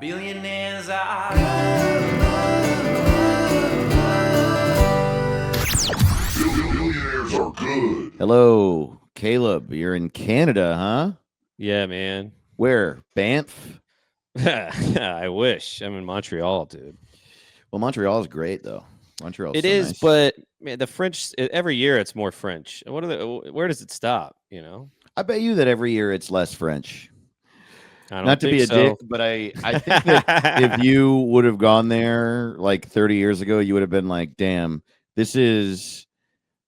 Billionaires are Billionaires are good. Hello, Caleb. You're in Canada, huh? Yeah, man. Where? Banff? I wish. I'm in Montreal, dude. Well, Montreal is great, though. Montreal It so is, nice. but man, the French every year it's more French. Where does it stop? You know, I bet you that every year it's less French. I don't Not to think be a so. dick, but I think that if you would have gone there like 30 years ago, you would have been like, damn, this is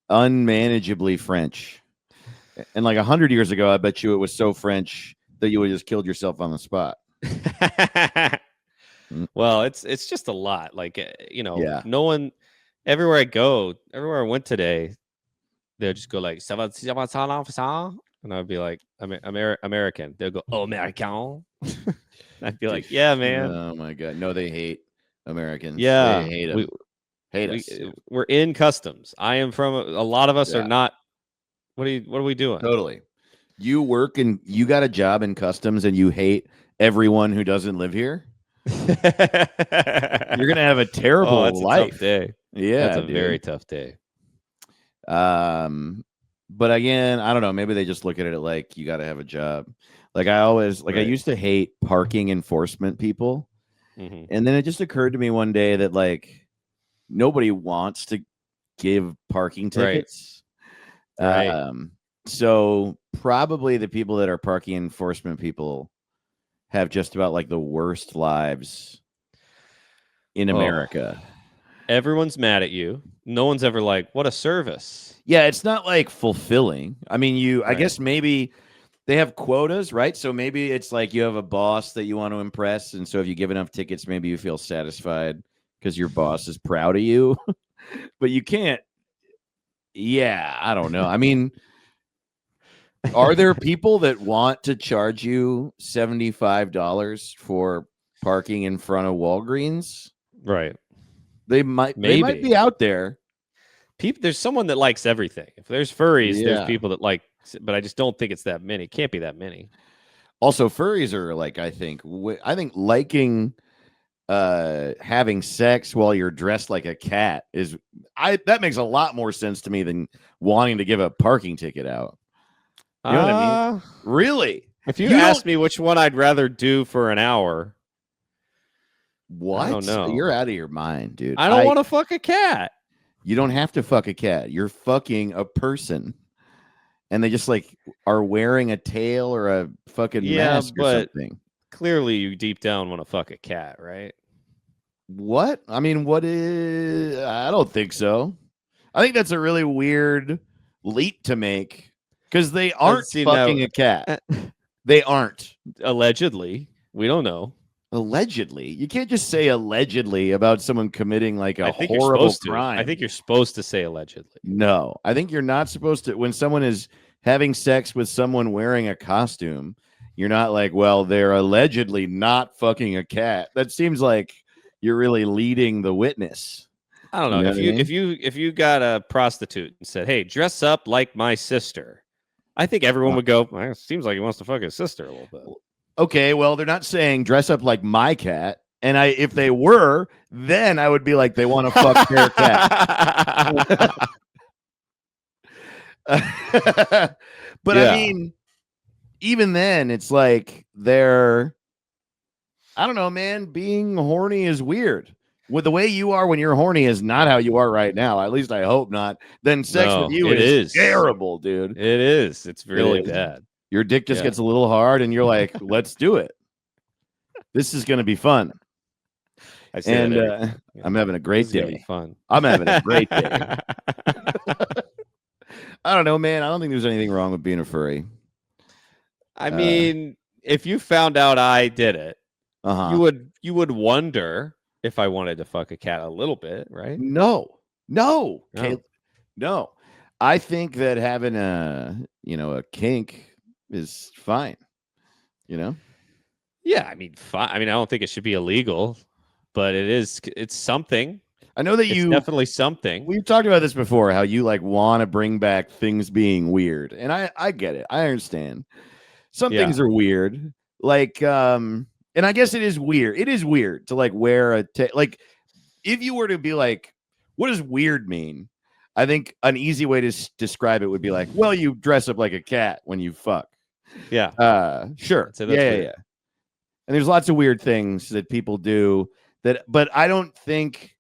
unmanageably French. And like 100 years ago, I bet you it was so French that you would have just killed yourself on the spot. Well, it's just a lot. Like Yeah. no one. Everywhere I went today, they'll just go like "Ça va, ça?" And I'd be like, American. They'll go, "Oh, American." I'd be like, "Yeah, man. Oh my god. No, they hate Americans. Yeah, They hate them. Hate us. we're in customs. I am from a lot of us Yeah. are not. What are we doing? Totally. You work and you got a job in customs and you hate everyone who doesn't live here. You're gonna have a terrible that's life. a tough day. Yeah, That's a dude. very tough day. But again, I don't know. Maybe they just look at it like you got to have a job. Like I always I Right. used to hate parking enforcement people, Mhm. and then it just occurred to me one day that like nobody wants to give parking Right. tickets. Right. So probably the people that are parking enforcement people have just about like the worst lives in Oh. America. Everyone's mad at you. No one's ever like, "What a service." Yeah, it's not like fulfilling. I mean, I Right. guess maybe they have quotas, right? So maybe it's like you have a boss that you want to impress, and so if you give enough tickets, maybe you feel satisfied because your boss is proud of you. But you can't. Yeah, I don't know. I mean, are there people that want to charge you $75 for parking in front of Walgreens? Right. They might Maybe. be out there. There's someone that likes everything. If there's furries, Yeah. there's people that like, but I just don't think it's that many. It can't be that many. Also, furries are like I think liking having sex while you're dressed like a cat that makes a lot more sense to me than wanting to give a parking ticket out. You know what I mean? Really? If you You ask me which one I'd rather do for an hour, What? I don't know. You're out of your mind, dude. I don't want to fuck a cat. You don't have to fuck a cat. You're fucking a person. And they just like are wearing a tail or a fucking mask or something. Clearly you deep down want to fuck a cat, right? What? I mean, I don't think so. I think that's a really weird leap to make because they aren't fucking a cat. They aren't. Allegedly. We don't know. Allegedly. You can't just say allegedly about someone committing like a I think horrible you're supposed crime. To. I think you're supposed to say allegedly. No, I think you're not supposed to. When someone is having sex with someone wearing a costume, you're not like, well, they're allegedly not fucking a cat. That seems like you're really leading the witness. I don't know. You know If you got a prostitute and said, "Hey, dress up like my sister," I think everyone would go, well, it seems like he wants to fuck his sister a little bit. Okay, well, they're not saying dress up like my cat. And if they were, then I would be like, they want to fuck their cat. But yeah. I mean, even then, it's like I don't know, man, being horny is weird. With the way you are when you're horny is not how you are right now. At least I hope not. Then sex with you is terrible, dude. It is. It's really bad. Your dick just gets a little hard and you're like, let's do it. This is going to be fun. I'm having a great day. Fun. I'm having a great day. I don't know, man. I don't think there's anything wrong with being a furry. I mean, if you found out I did it, you would wonder if I wanted to fuck a cat a little bit, right? No. I think that having a kink is fine. Yeah, I mean, fine. I mean, I don't think it should be illegal, but it's something. I know that it's definitely something. We've talked about this before, how you like want to bring back things being weird. And I get it. I understand. Some things are weird. Like And I guess it is weird. It is weird to like wear a like if you were to be like, what does weird mean? I think an easy way to describe it would be like, well, you dress up like a cat when you fuck. Yeah. Sure. So that's Yeah. weird. And there's lots of weird things that people do that, but I don't think,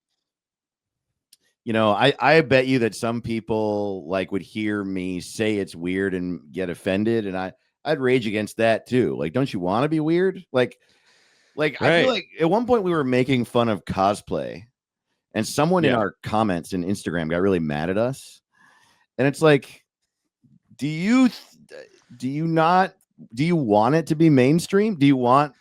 I bet you that some people like would hear me say it's weird and get offended. And I'd rage against that too. Like, don't you want to be weird? Like I feel Right. like at one point we were making fun of cosplay and someone in Yeah. our comments in Instagram got really mad at us. And it's like, do you want it to be mainstream? Do you want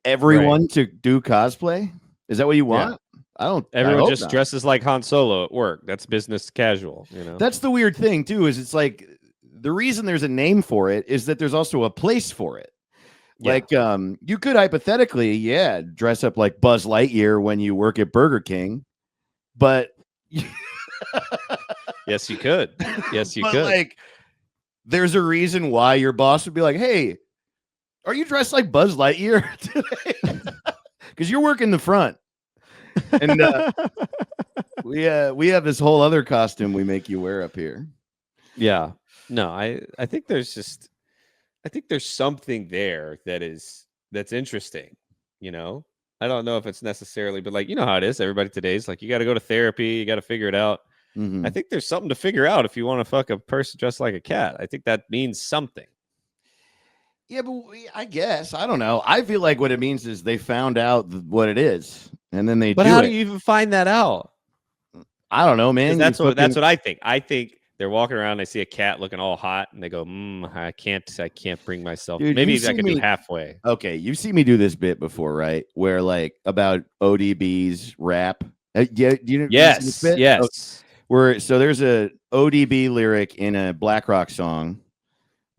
everyone to do cosplay? Is that what you want? I Everyone hope just not. dresses like Han Solo at work. That's business casual, That's the weird thing too, is it's like the reason there's a name for it is that there's also a place for it. Yeah. Like, you could hypothetically, dress up like Buzz Lightyear when you work at Burger King, but Yes, you could. Yes, you but could. like, there's a reason why your boss would be like, "Hey, are you dressed like Buzz Lightyear today?" Because you're working the front, and we have this whole other costume we make you wear up here. Yeah. No, I think there's something there that's interesting, I don't know if it's necessarily, but like, how it is. Everybody today's like, you got to go to therapy, you got to figure it out. Mhm. I think there's something to figure out if you want to fuck a person dressed like a cat. I think that means something. Yeah, but I guess I don't know. I feel like what it means is they found out what it is, and then they. But how do you even find that out? I don't know, man. That's what I think. I think they're walking around, they see a cat looking all hot, and they go, I can't bring myself. Dude, Maybe I could do halfway. Okay, you've seen me do this bit before, right? Where like about ODB's rap. Yeah, Yes. Yes. So there's a ODB lyric in a Black Rock song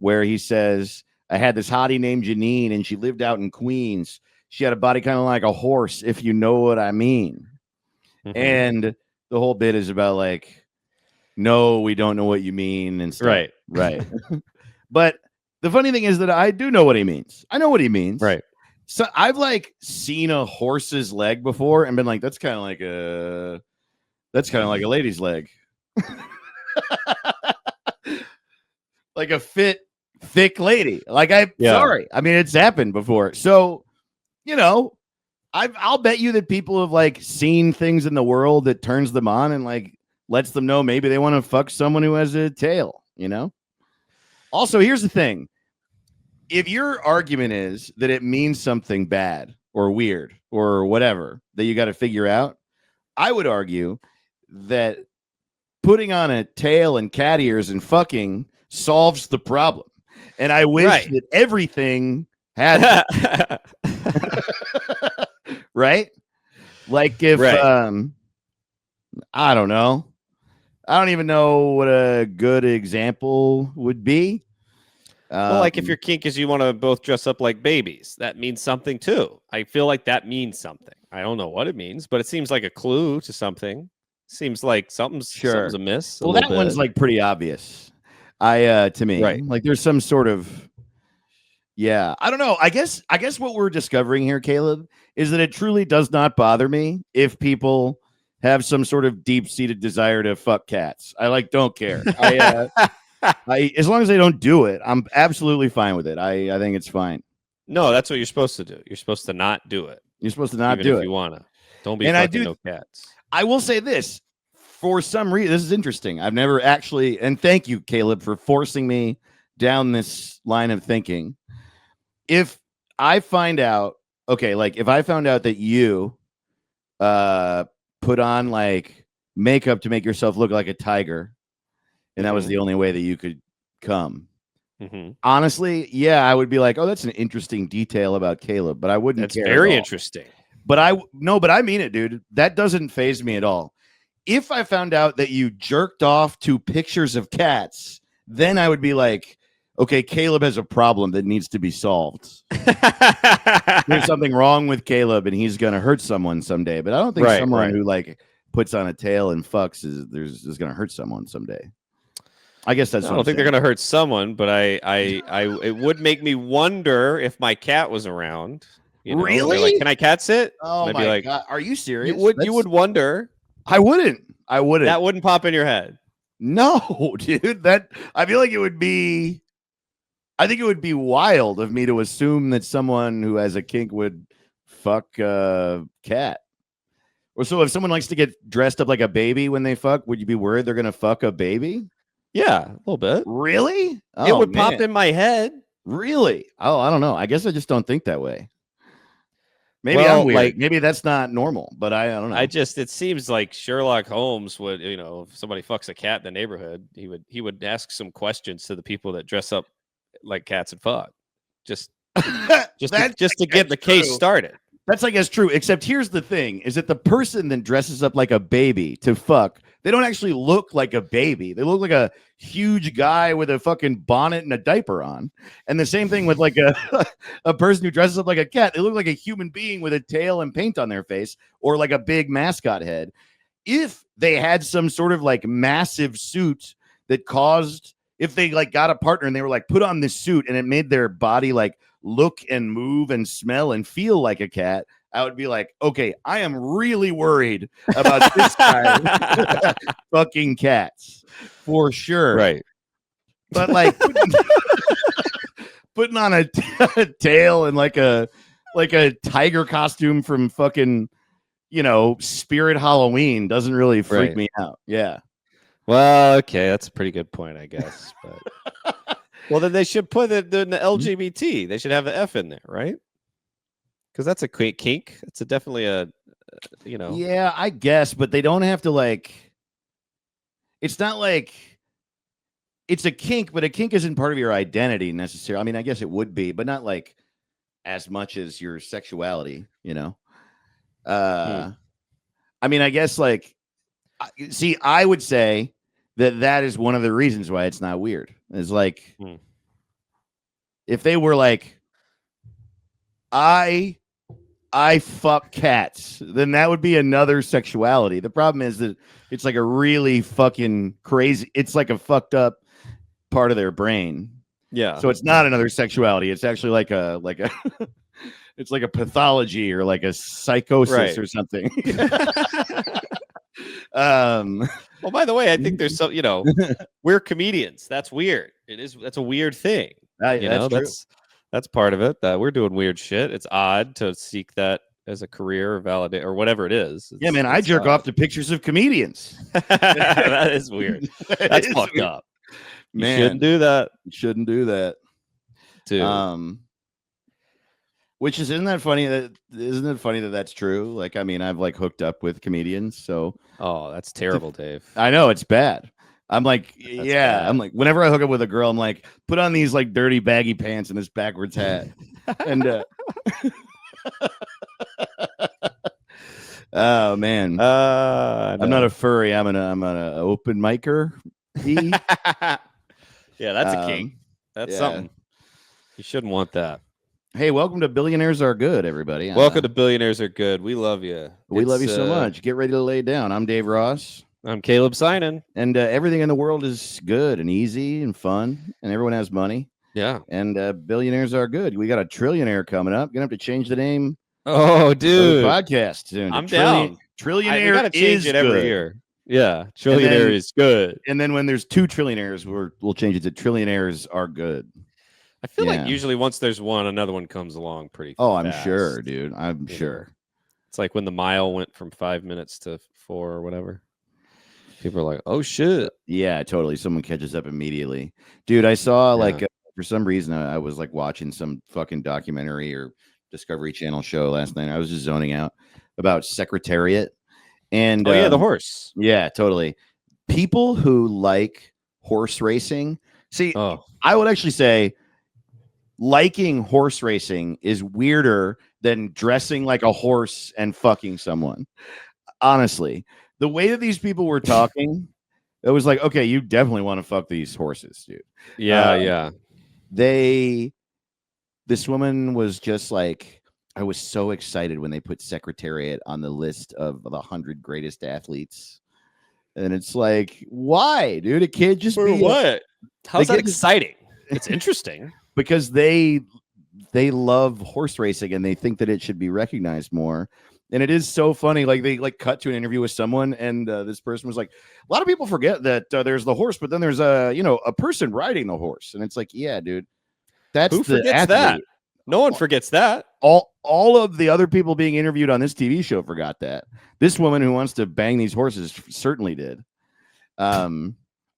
where he says, "I had this hottie named Janine, and she lived out in Queens. She had a body kind of like a horse, if you know what I mean." Mhm. And the whole bit is about like, no, we don't know what you mean and stuff. Right. But the funny thing is that I do know what he means. I know what he means. Right. So I've like seen a horse's leg before and been like, that's kind of like a lady's leg. Like a thick lady. Like sorry. I mean, it's happened before. So, I'll bet you that people have like seen things in the world that turns them on and like lets them know maybe they want to fuck someone who has a tail, Also, here's the thing. If your argument is that it means something bad or weird or whatever that you got to figure out, I would argue that putting on a tail and cat ears and fucking solves the problem. And I wish that everything had right? Like if I don't know. I don't even know what a good example would be. Well, like if your kink is you want to both dress up like babies, that means something too. I feel like that means something. I don't know what it means, but it seems like a clue to something. Seems like something's amiss. Well, that one's like pretty obvious. To me, like there's some sort of, I don't know. I guess what we're discovering here, Caleb, is that it truly does not bother me if people have some sort of deep-seated desire to fuck cats. I don't care. As long as they don't do it, I'm absolutely fine with it. I think it's fine. No, that's what you're supposed to do. You're supposed to not do it. You're supposed to not even do if it. You wanna. Don't be fucking no cats. I will say this. For some reason, this is interesting. I've never actually, and thank you, Caleb, for forcing me down this line of thinking. If I find out, if I found out that you put on like makeup to make yourself look like a tiger, and that was the only way that you could come. Mm-hmm. Honestly, I would be like, oh, that's an interesting detail about Caleb, but I wouldn't That's care. Very interesting. But I mean it, dude. That doesn't faze me at all. If I found out that you jerked off to pictures of cats, then I would be like, okay, Caleb has a problem that needs to be solved. There's something wrong with Caleb and he's going to hurt someone someday. But I don't think someone who like puts on a tail and fucks is going to hurt someone someday. I guess that's. I don't think they're going to hurt someone, but it would make me wonder if my cat was around. You know? Really? They're like, can I cat sit? Oh And I'd be my like, god, are you serious? you would wonder. I wouldn't. I wouldn't. That wouldn't pop in your head. No, dude. That I feel like it would be. I think it would be wild of me to assume that someone who has a kink would fuck a cat. Or so if someone likes to get dressed up like a baby when they fuck, would you be worried they're gonna fuck a baby? Yeah, a little bit. Really? It Oh, would pop man. in my head. Really? Oh, I don't know. I guess I just don't think that way. Maybe Well, I'm weird. like- Maybe that's not normal, but I don't know. It seems like Sherlock Holmes would, you know, if somebody fucks a cat in the neighborhood, he would ask some questions to the people that dress up like cats and fuck. Just to get the case started. That's, I guess, true. Except here's the thing: is that the person that dresses up like a baby to fuck, they don't actually look like a baby. They look like a huge guy with a fucking bonnet and a diaper on. And the same thing with like a person who dresses up like a cat. They look like a human being with a tail and paint on their face, or like a big mascot head. If they had some sort of like massive suit that caused, if they like got a partner and they were like, put on this suit and it made their body like look and move and smell and feel like a cat, I would be like, okay, I am really worried about this guy fucking cats for sure. Right. But like putting on a tail and like a tiger costume from fucking, you know, Spirit Halloween doesn't really freak Right. me out. Yeah. Well, okay, that's a pretty good point, I guess. But well, then they should put it in the LGBT. They should have the F in there, right? Because that's a kink. It's definitely a, you know. Yeah, I guess, but they don't have to like. It's not like it's a kink, but a kink isn't part of your identity necessarily. I mean, I guess it would be, but not like as much as your sexuality, you know. I mean, I guess like, see, I would say that is one of the reasons why it's not weird. Is like, if they were like, I fuck cats, then that would be another sexuality. The problem is that it's like a really fucking crazy, it's like a fucked up part of their brain. Yeah. So it's not another sexuality. It's actually like a it's like a pathology or like a psychosis or something. Well, by the way, I think there's some, you know, we're comedians. That's weird. That's a weird thing. You know, that's part of it. That we're doing weird shit. It's odd to seek that as a career or validate or whatever it is. Yeah, man, I jerk off to pictures of comedians. That is weird. That's fucked up. Man, you shouldn't do that. You shouldn't do that. Dude. Which isn't it funny that that's true? Like, I mean, I've like hooked up with comedians, so oh, that's terrible, Dave. I know it's bad. I'm like, That's yeah, bad. I'm like, whenever I hook up with a girl, I'm like, put on these like dirty baggy pants and this backwards hat, and oh man, I'm not a furry. I'm an open micer. Yeah, that's a king. That's yeah. something. You shouldn't want that. Hey, welcome to Billionaires Are Good, everybody. Welcome to Billionaires Are Good. We love you. We love you so much. Get ready to lay down. I'm Dave Ross. I'm Caleb Synan. And everything in the world is good and easy and fun, and everyone has money. Yeah. And billionaires are good. We got a trillionaire coming up. Gonna have to change the name. Oh, dude. Of the podcast soon. I'm down. Trillionaire we gotta change it every year. Yeah. Trillionaire is good. And then when there's two trillionaires, we'll change it to Trillionaires Are Good. I feel like usually once there's one, another one comes along pretty Oh, fast. I'm sure, dude. I'm sure. It's like when the mile went from 5 minutes to 4 or whatever. People are like, oh, shit. Yeah, totally. Someone catches up immediately. Dude, I saw like for some reason I was like watching some fucking documentary or Discovery Channel show last night. I was just zoning out about Secretariat. And the horse. Yeah, totally. People who like horse racing. See, I would actually say liking horse racing is weirder than dressing like a horse and fucking someone. Honestly, the way that these people were talking, it was like, okay, you definitely want to fuck these horses, dude. Yeah. This woman was just like, I was so excited when they put Secretariat on the list of the 100 greatest athletes. And it's like, why, dude? It can't just be what? How's that exciting? It's interesting. Because they they love horse racing and they think that it should be recognized more. And it is so funny. Like they like cut to an interview with someone, and this person was like, "A lot of people forget that there's the horse, but then there's a person riding the horse." And it's like, yeah, dude, that's Who the forgets athlete. that? No one forgets that. All of the other people being interviewed on this TV show forgot that. This woman who wants to bang these horses certainly did. I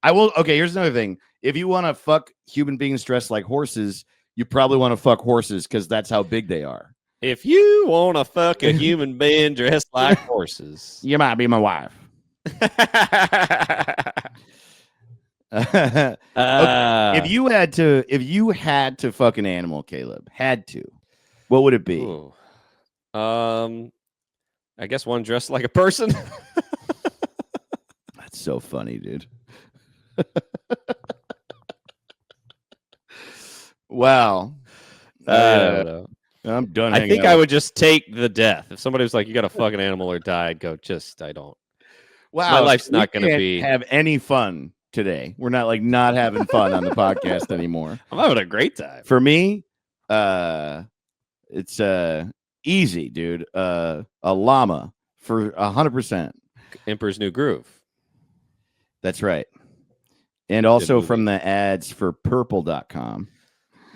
will. Okay, here's another thing. If you want to fuck human beings dressed like horses, you probably want to fuck horses because that's how big they are. If you want to fuck a human being dressed like horses, You might be my wife. Okay, if you had to fuck an animal, Caleb, what would it be? Ooh. I guess one dressed like a person. That's so funny, dude. Wow. I don't know. I'm done. I think I would just take the death. If somebody was like, "You got to fuck an animal or die," I'd go. I don't. Wow, my life's not we going to can't be. have any fun today. We're not having fun on the podcast anymore. I'm having a great time. For me, it's easy, dude. A llama for 100%. Emperor's New Groove. That's right. And also movie. from the ads for purple.com.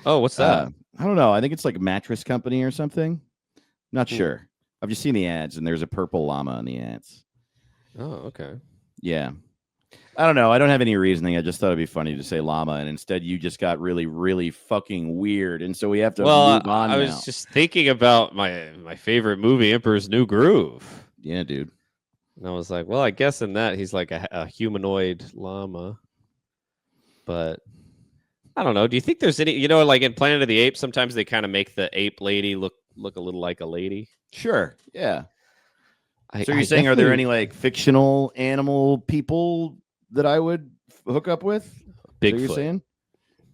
Oh, what's that? I don't know. I think it's like a mattress company or something. Not sure. I've just seen the ads and there's a purple llama in the ads. Oh, okay. Yeah. I don't know. I don't have any reasoning. I just thought it'd be funny to say llama, and instead you just got really, really fucking weird. And so we have to move on. I was just thinking about my favorite movie, Emperor's New Groove. Yeah, dude. And I was like, well, I guess in that he's like a humanoid llama. But I don't know. Do you think there's any, like in Planet of the Apes, sometimes they kind of make the ape lady look a little like a lady? Sure. Yeah. So you're saying, are there any like fictional animal people that I would hook up with? Bigfoot? You're saying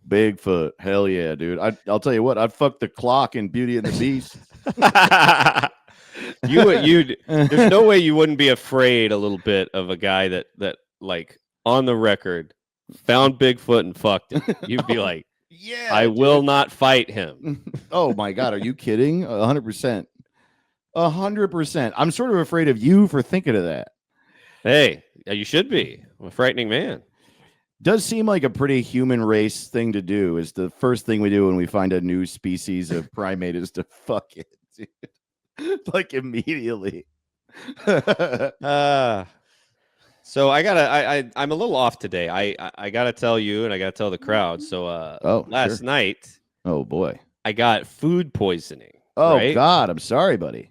Bigfoot? Hell yeah, dude! I'll tell you what. I'd fuck the clock in Beauty and the Beast. There's no way you wouldn't be afraid a little bit of a guy that like on the record found Bigfoot and fucked him. You'd be like, yeah, I will not fight him. Oh my god, are you kidding? 100%. 100%. I'm sort of afraid of you for thinking of that. Hey, you should be. I'm a frightening man. Does seem like a pretty human race thing to do. Is the first thing we do when we find a new species of primate is to fuck it, dude. Like immediately. So I'm a little off today. I gotta tell you, and I gotta tell the crowd. So last night, oh boy, I got food poisoning. Oh right? God, I'm sorry, buddy.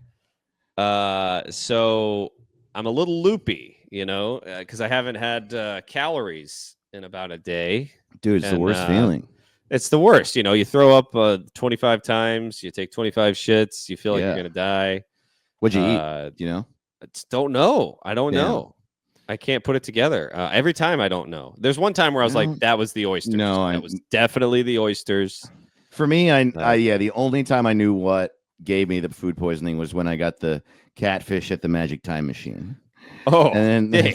So I'm a little loopy, because I haven't had calories in about a day. Dude, it's the worst feeling. It's the worst. You throw up 25 times, you take 25 shits, you feel like you're gonna die. What'd you eat? I just don't know. I don't know. I can't put it together. Every time I don't know. There's one time where I was like, that was the oysters. No, it was definitely the oysters. For me, the only time I knew what gave me the food poisoning was when I got the catfish at the Magic Time Machine. Oh, and then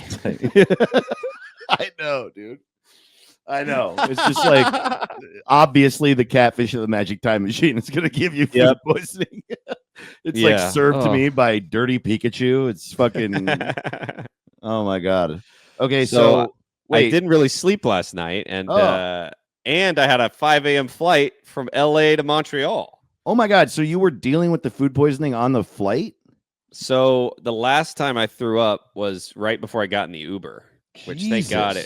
I know, dude. I know. It's just like obviously the catfish at the Magic Time Machine is going to give you food poisoning. It's like served to me by Dirty Pikachu. It's fucking. Oh my god. Okay, so wait. I didn't really sleep last night, and I had a 5 a.m. flight from LA to Montreal. Oh my god! So you were dealing with the food poisoning on the flight? So the last time I threw up was right before I got in the Uber, which thank God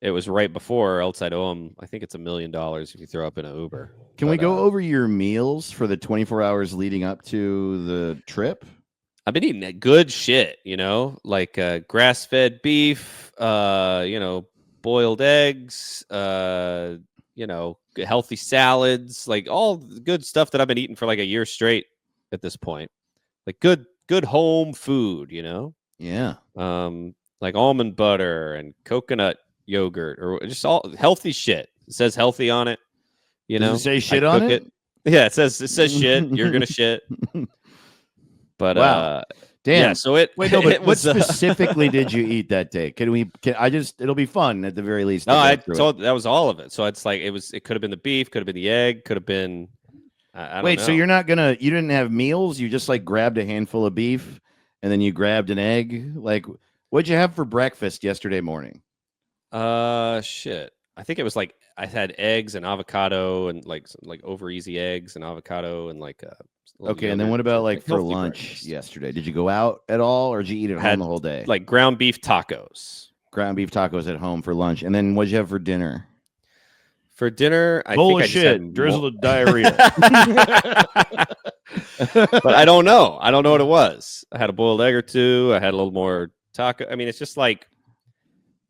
it was right before, or else I'd owe him. I think it's $1 million if you throw up in an Uber. Can we go over your meals for the 24 hours leading up to the trip? I've been eating good shit, like grass-fed beef, boiled eggs, healthy salads, like all good stuff that I've been eating for like a year straight at this point. Like good home food, Yeah. Like almond butter and coconut yogurt, or just all healthy shit. It says healthy on it. Does it say shit on it? Yeah, it says shit. You're gonna shit. But wow. Damn. Yeah, so what specifically did you eat that day? It'll be fun at the very least. No, that was all of it. So it's like it could have been the beef, could have been the egg, could have been I don't Wait, know. so you didn't have meals? You just like grabbed a handful of beef and then you grabbed an egg? Like, what'd you have for breakfast yesterday morning? Shit. I think it was like I had eggs and avocado and like over easy eggs and avocado and like a little Okay, and then yogurt what and about shit. like Like for healthy lunch breakfast. yesterday? Did you go out at all or did you eat at I home had the whole day? like ground beef tacos. Ground beef tacos at home for lunch. And then what'd you have for dinner? For dinner, I Bowl think of I just had shit, drizzle of diarrhea. But I don't know. I don't know what it was. I had a boiled egg or two. I had a little more taco. I mean, it's just like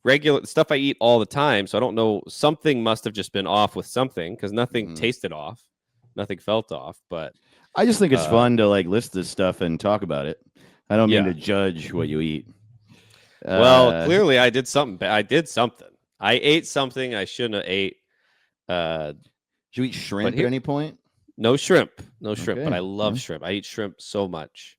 regular stuff I eat all the time. So I don't know. Something must have just been off with something because nothing tasted off, nothing felt off. But I just think it's fun to like list this stuff and talk about it. I don't mean yeah. to judge what you eat. Well, clearly I did something. I did something. I ate something I shouldn't have ate. Did you eat shrimp at any point? No shrimp. No shrimp. Okay, But I love yeah. shrimp. I eat shrimp so much.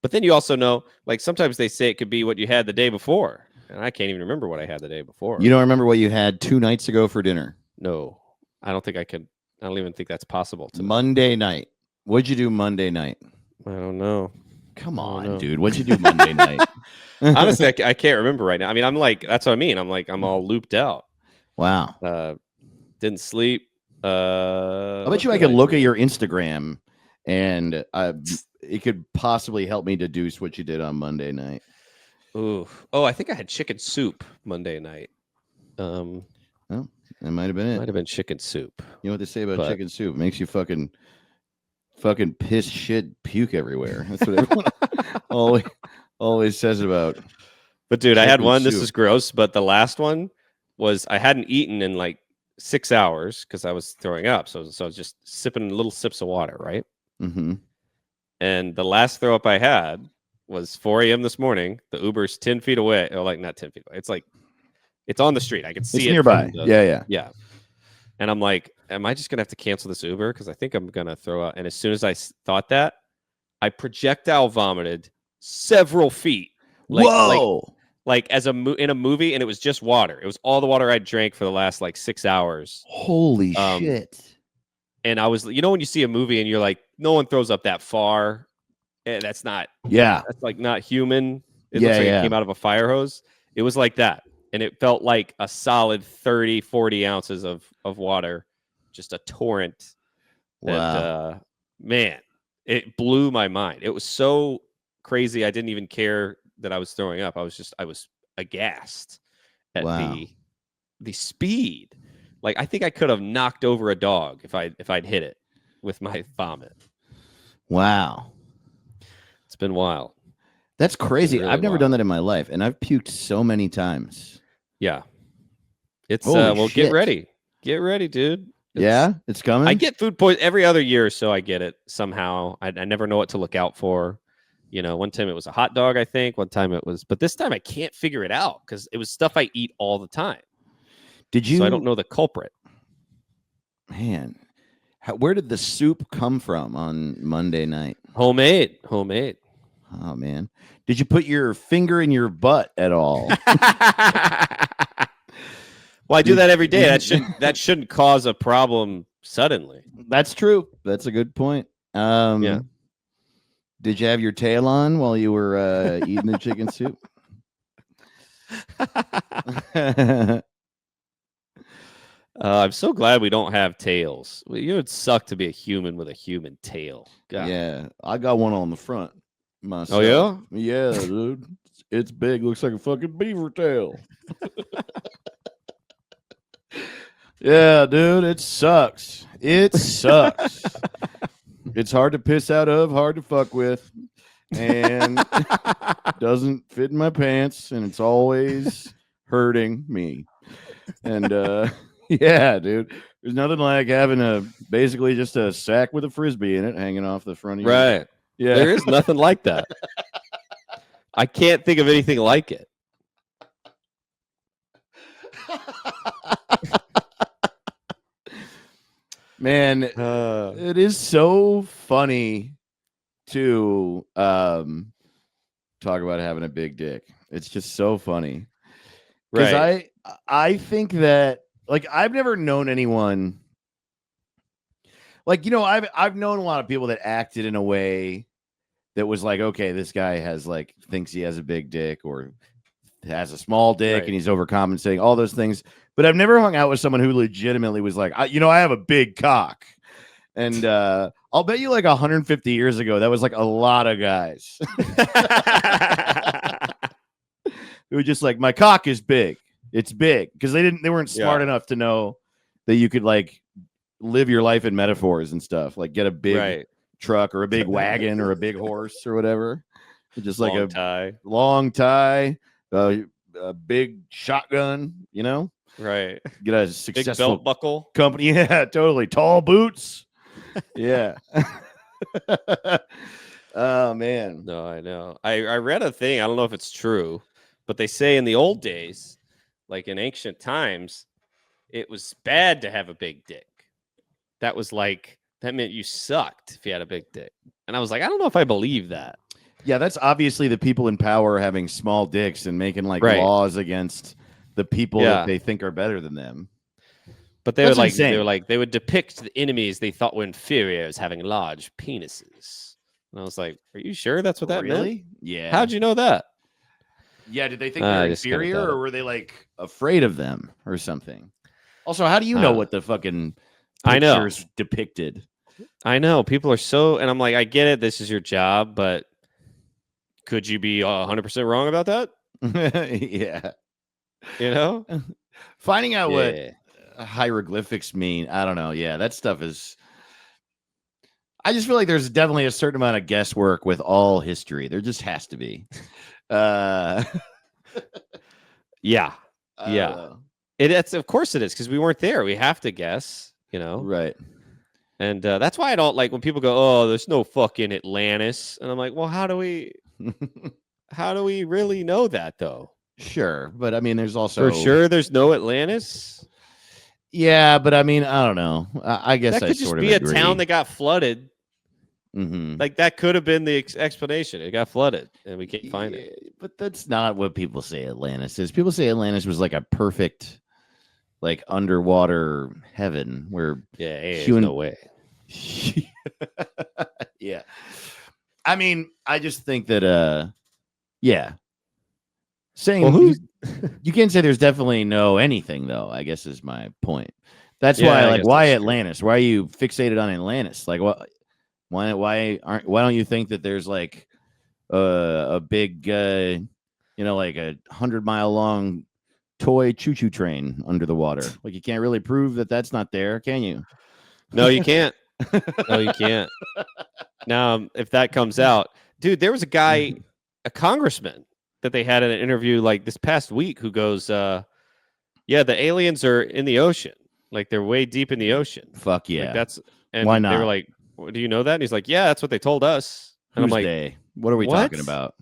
But then you also know, like sometimes they say it could be what you had the day before. And I can't even remember what I had the day before. You don't remember what you had 2 nights ago for dinner? No, I don't think I could. I don't even think that's possible. Monday night. What'd you do Monday night? I don't know. Come I don't on, know. dude. What'd you do Monday night? Honestly, I can't remember right now. I mean, I'm like, that's what I mean. I'm like, I'm all looped out. Wow. Didn't sleep. I bet you I could look at your Instagram and it could possibly help me deduce what you did on Monday night. Ooh. Oh, I think I had chicken soup Monday night. Well, that might have been it. Might have been chicken soup. You know what they say about chicken soup? It makes you fucking piss, shit, puke everywhere. That's what everyone always says about. But dude, I had one. This soup. is gross, but the last one was I hadn't eaten in like 6 hours because I was throwing up. So I was just sipping little sips of water, right? Mm-hmm. And the last throw up I had was 4 a.m. this morning. The Uber's 10 feet away. Or like not 10 feet away. It's like it's on the street. I can see it nearby. Yeah. And I'm like, am I just gonna have to cancel this Uber? Because I think I'm gonna throw up. And as soon as I thought that, I projectile vomited several feet. Whoa! Like as in a movie, and it was just water. It was all the water I drank for the last like 6 hours. Holy shit! And I was, when you see a movie and you're like, no one throws up that far. That's not. Yeah. That's like not human. It looks like it came out of a fire hose. It was like that. And it felt like a solid 30, 40 ounces of water, just a torrent. Wow. Man, it blew my mind. It was so crazy. I didn't even care that I was throwing up. I was aghast at the speed. Like I think I could have knocked over a dog if I'd hit it with my vomit. Wow. It's been wild. That's crazy. Really I've never wild. done that in my life, and I've puked so many times. Yeah. It's Holy shit. get ready. Get ready, dude. It's coming. I get food poisoning every other year or so. I get it somehow. I never know what to look out for. One time it was a hot dog, I think. One time it was, but this time I can't figure it out because it was stuff I eat all the time. So I don't know the culprit. Man, where did the soup come from on Monday night? Homemade. Oh man, did you put your finger in your butt at all? Well, I do that every day. That shouldn't cause a problem suddenly. That's true. That's a good point. Yeah. Did you have your tail on while you were eating the chicken soup? I'm so glad we don't have tails. It would suck to be a human with a human tail. God. Yeah, I got one on the front myself. Oh yeah? Yeah, dude. It's big. Looks like a fucking beaver tail. Yeah, dude. It sucks. It's hard to piss out of, hard to fuck with, and doesn't fit in my pants, and it's always hurting me. And yeah, dude. There's nothing like having basically just a sack with a frisbee in it hanging off the front of you. Right. Yeah. There is nothing like that. I can't think of anything like it. Man, it is so funny to talk about having a big dick. It's just so funny. Because Right. I think that, like, I've never known anyone. Like, I've known a lot of people that acted in a way that was like, okay, this guy thinks he has a big dick or has a small dick and he's overcompensating, all those things. But I've never hung out with someone who legitimately was like, I have a big cock. And I'll bet you like 150 years ago, that was like a lot of guys. It was just like, my cock is big. It's big. Because they weren't smart enough to know that you could like live your life in metaphors and stuff. Like get a big truck or a big wagon or a big horse or whatever. Just like long tie, a big shotgun, Right. Get a successful big belt buckle company. Yeah, totally. Tall boots. Yeah. Oh man. No, I know. I read a thing. I don't know if it's true, but they say in the old days, like in ancient times, it was bad to have a big dick. That meant you sucked if you had a big dick. And I was like, I don't know if I believe that. Yeah, that's obviously the people in power having small dicks and making like laws against the people that they think are better than them. But they would depict the enemies they thought were inferior as having large penises. And I was like, are you sure that's what that meant? Yeah. How'd you know that? Yeah, did they think they're inferior or were they like afraid of them or something? Also, how do you know what the fucking pictures depicted? I know. People are so, and I'm like, I get it. This is your job, but could you be 100% wrong about that? Yeah. Finding out what hieroglyphics mean. I don't know. Yeah, that stuff is. I just feel like there's definitely a certain amount of guesswork with all history. There just has to be. Yeah. It's of course it is because we weren't there. We have to guess. Right. And that's why I don't like when people go, "Oh, there's no fucking Atlantis," and I'm like, "Well, how do we really know that though?" Sure, but I mean, there's also for sure there's no Atlantis. Yeah, but I mean, I don't know. I guess that could just be a town that got flooded. Mm-hmm. Like that could have been the explanation. It got flooded, and we can't find it. But that's not what people say Atlantis is. People say Atlantis was like a perfect, like underwater heaven where no way. Yeah, I mean, I just think that saying you can't say there's definitely no anything though. I guess is my point. That's why Atlantis? Why are you fixated on Atlantis? Like what? Why don't you think that there's like a big like a 100-mile long toy choo-choo train under the water? Like you can't really prove that that's not there, can you? No, you can't. No, you can't. Now, if that comes out, dude, there was a guy, a congressman that they had in an interview like this past week who goes, the aliens are in the ocean. Like they're way deep in the ocean. Fuck yeah. Like why not? They were like, do you know that? And he's like, yeah, that's what they told us. And I'm like, they? What are we talking about?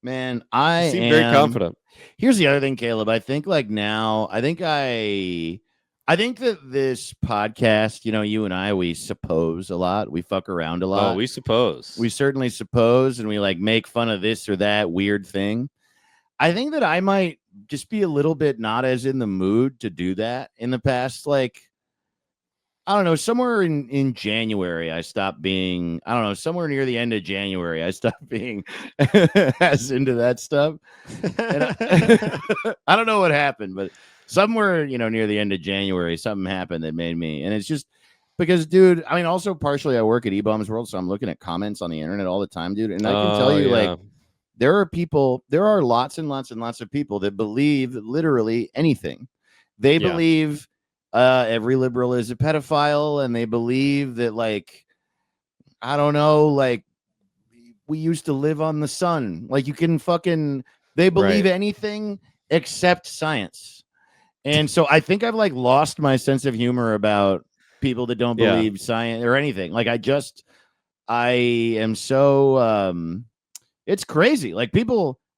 Man, I seem very confident. Here's the other thing, Caleb. I think like now, I think that this podcast, you and I, we suppose a lot. We fuck around a lot. Oh, we suppose. We certainly suppose, and we like make fun of this or that weird thing. I think that I might just be a little bit not as in the mood to do that in the past, like, I don't know, somewhere in January, I stopped being, I don't know, somewhere near the end of January, I stopped being as into that stuff. And I don't know what happened, but somewhere, near the end of January, something happened that made me, and it's just because, dude, I mean, also partially I work at E-Bombs World, so I'm looking at comments on the internet all the time, dude. And I can tell you, like, there are lots and lots and lots of people that believe literally anything. They believe every liberal is a pedophile, and they believe that, like, I don't know, like we used to live on the sun. Like you can they believe anything except science. And so I think I've like lost my sense of humor about people that don't believe science or anything. Like I am so, it's crazy. Like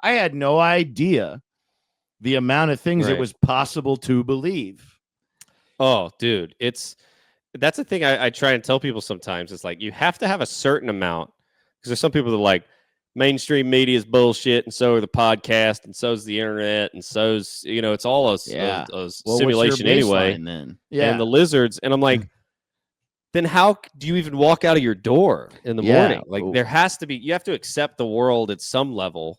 I had no idea the amount of things it was possible to believe. Oh, dude, that's the thing I try and tell people sometimes. It's like you have to have a certain amount because there's some people that are like mainstream media is bullshit, and so are the podcast, and so is the internet, and so's it's all a simulation anyway. Then and the lizards, and I'm like, then how do you even walk out of your door in the Yeah. morning? Like there has to be, you have to accept the world at some level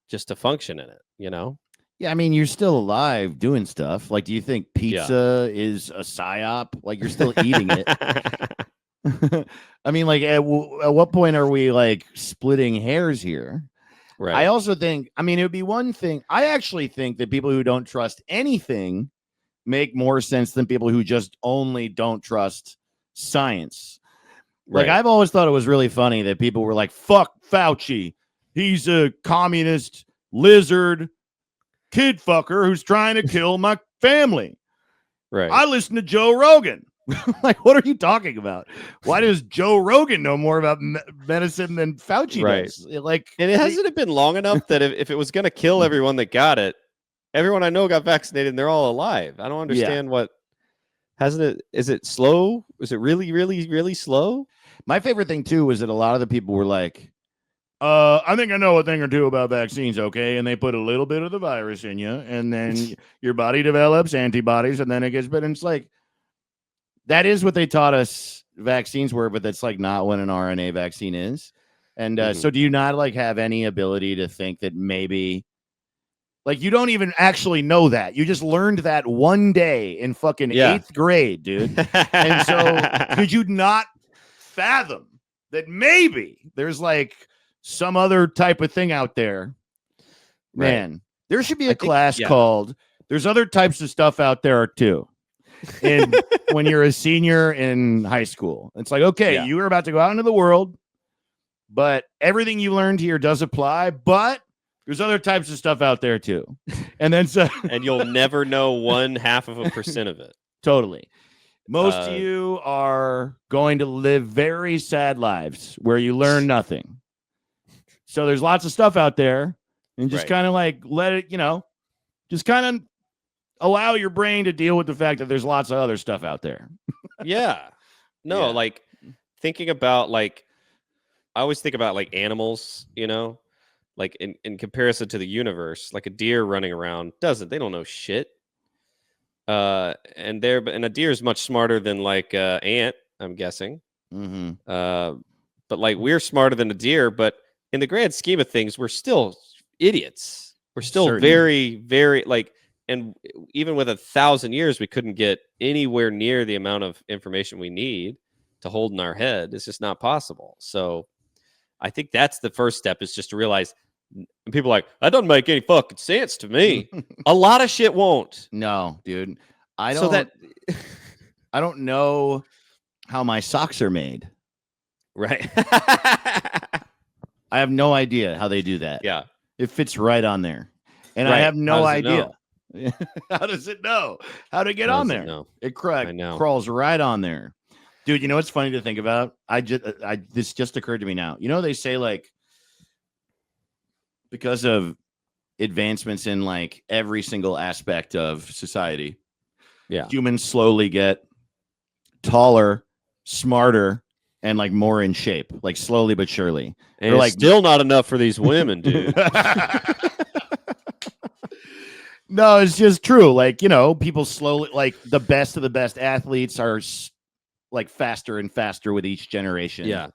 just to function in it, you know? Yeah, I mean, you're still alive doing stuff. Like, do you think pizza is a psyop? Like, you're still eating it. I mean, like, at what point are we like splitting hairs here? Right. I also think, I mean, it would be one thing. I actually think that people who don't trust anything make more sense than people who just only don't trust science. Like, Right. I've always thought it was really funny that people were like, fuck Fauci. He's a communist lizard kid fucker who's trying to kill my family. Right. I listen to Joe Rogan. Like, what are you talking about? Why does Joe Rogan know more about medicine than Fauci does? Like, and hasn't it been long enough that if it was going to kill everyone that got it, everyone I know got vaccinated and they're all alive? I don't understand what hasn't it. Is it slow? Is it really, really, really slow? My favorite thing too was that a lot of the people were like, I think I know a thing or two about vaccines, okay? And they put a little bit of the virus in you, and then your body develops antibodies, and then it gets better. And it's like, that is what they taught us vaccines were, but that's like not what an RNA vaccine is. And so do you not like have any ability to think that maybe, like, you don't even actually know that. You just learned that one day in fucking 8th grade, dude. And so could you not fathom that maybe there's like some other type of thing out there? Man, there should be a class called "There's Other Types of Stuff Out There Too." And when you're a senior in high school, it's like, okay, you are about to go out into the world, but everything you learned here does apply, but there's other types of stuff out there too. And then and you'll never know 0.5% of it. Totally. Most of you are going to live very sad lives where you learn nothing. So there's lots of stuff out there, and just kind of like let it, just kind of allow your brain to deal with the fact that there's lots of other stuff out there. Like thinking about, like, I always think about like animals, like in comparison to the universe, like a deer running around they don't know shit. And a deer is much smarter than like ant, I'm guessing. But like we're smarter than a deer, but in the grand scheme of things, we're still idiots. We're still very, very like, and even with 1,000 years, we couldn't get anywhere near the amount of information we need to hold in our head. It's just not possible. So I think that's the first step, is just to realize, and people are like, that doesn't make any fucking sense to me. A lot of shit won't. No, dude. I don't know how my socks are made. Right. I have no idea how they do that. Yeah. It fits right on there. And I have no idea. How does it know how to get on there? It crawls right on there. Dude, you know what's funny to think about? This just occurred to me now. They say, like, because of advancements in like every single aspect of society, humans slowly get taller, smarter, and like more in shape, like slowly but surely. And it's like, still not enough for these women, dude. No, it's just true. Like, people slowly, like, the best of the best athletes are like faster and faster with each generation. Yeah.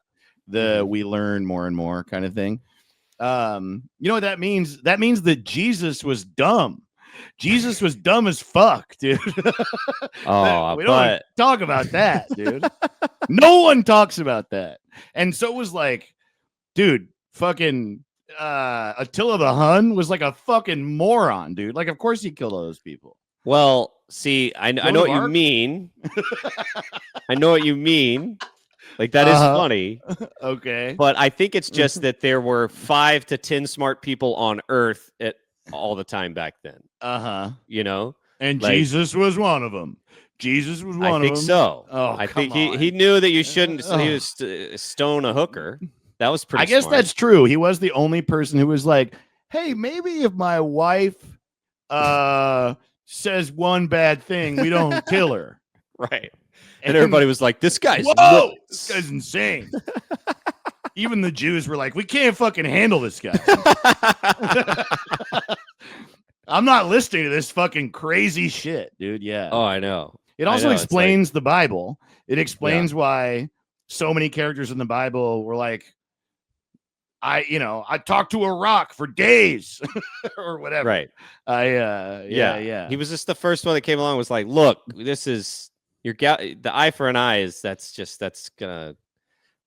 We learn more and more kind of thing. You know what that means? That means that Jesus was dumb. Jesus was dumb as fuck, dude. Oh, we don't talk about that, dude. No one talks about that. And so it was like, dude, fucking Attila the Hun was like a fucking moron, dude. Like, of course he killed all those people. Well, see, I know what you mean. I know what you mean. Like, that is funny. Okay. But I think it's just that there were 5 to 10 smart people on Earth at all the time back then. And like, Jesus was one of them. Jesus was one of them. I think so. Oh, I think he knew that you shouldn't stone a hooker. That was pretty I guess smart. that's true. He was the only person who was like, hey, maybe if my wife says one bad thing, we don't kill her. Right. And everybody was like, this guy's nuts. This guy's insane. Even the Jews were like, we can't fucking handle this guy. I'm not listening to this fucking crazy shit, dude. Yeah. Oh, I know. It also explains the Bible, It explains why so many characters in the Bible were like, I talked to a rock for days or whatever. Right. Yeah. He was just the first one that came along. Was like, look, this is the eye for an eye is that's gonna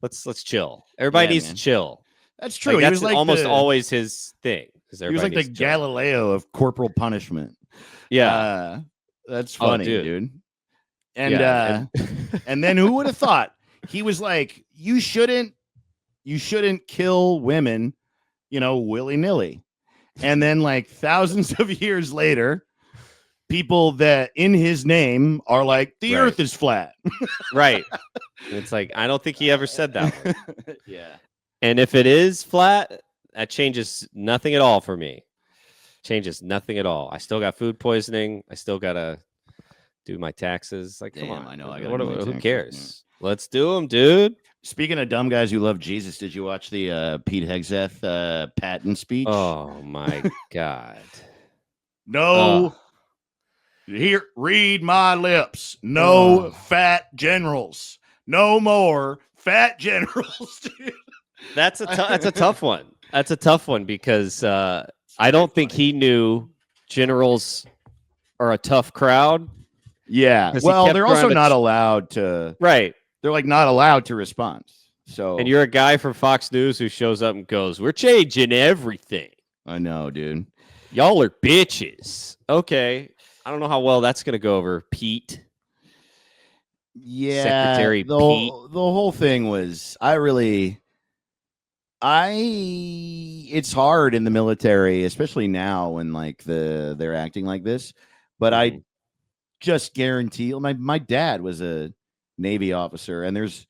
let's chill. Everybody needs to chill. That's true. Like, He that's was like almost always his thing. He was like the Galileo of corporal punishment. Yeah, that's funny, dude. And yeah, and then who would have thought he was like, you shouldn't kill women, willy-nilly. And then like thousands of years later, people that in his name are like, the earth is flat. Right. It's like, I don't think he ever said that one. Yeah. And if it is flat, that changes nothing at all for me. Changes nothing at all. I still got food poisoning. I still got to do my taxes. Like, come on. I know. Who cares? Yeah. Let's do them, dude. Speaking of dumb guys who love Jesus, did you watch the Pete Hegseth Patton speech? Oh, my God. No. Here, read my lips. No fat generals. No more fat generals, dude. That's a tough one. That's a tough one because I don't think he knew generals are a tough crowd. Yeah. Well, they're also not allowed to. Right. They're like not allowed to respond. So. And you're a guy from Fox News who shows up and goes, "We're changing everything." I know, dude. Y'all are bitches. Okay. I don't know how well that's going to go over, Pete. Yeah. Secretary Pete. The whole thing was, it's hard in the military, especially now when like they're acting like this. But I just guarantee my dad was a Navy officer, and there's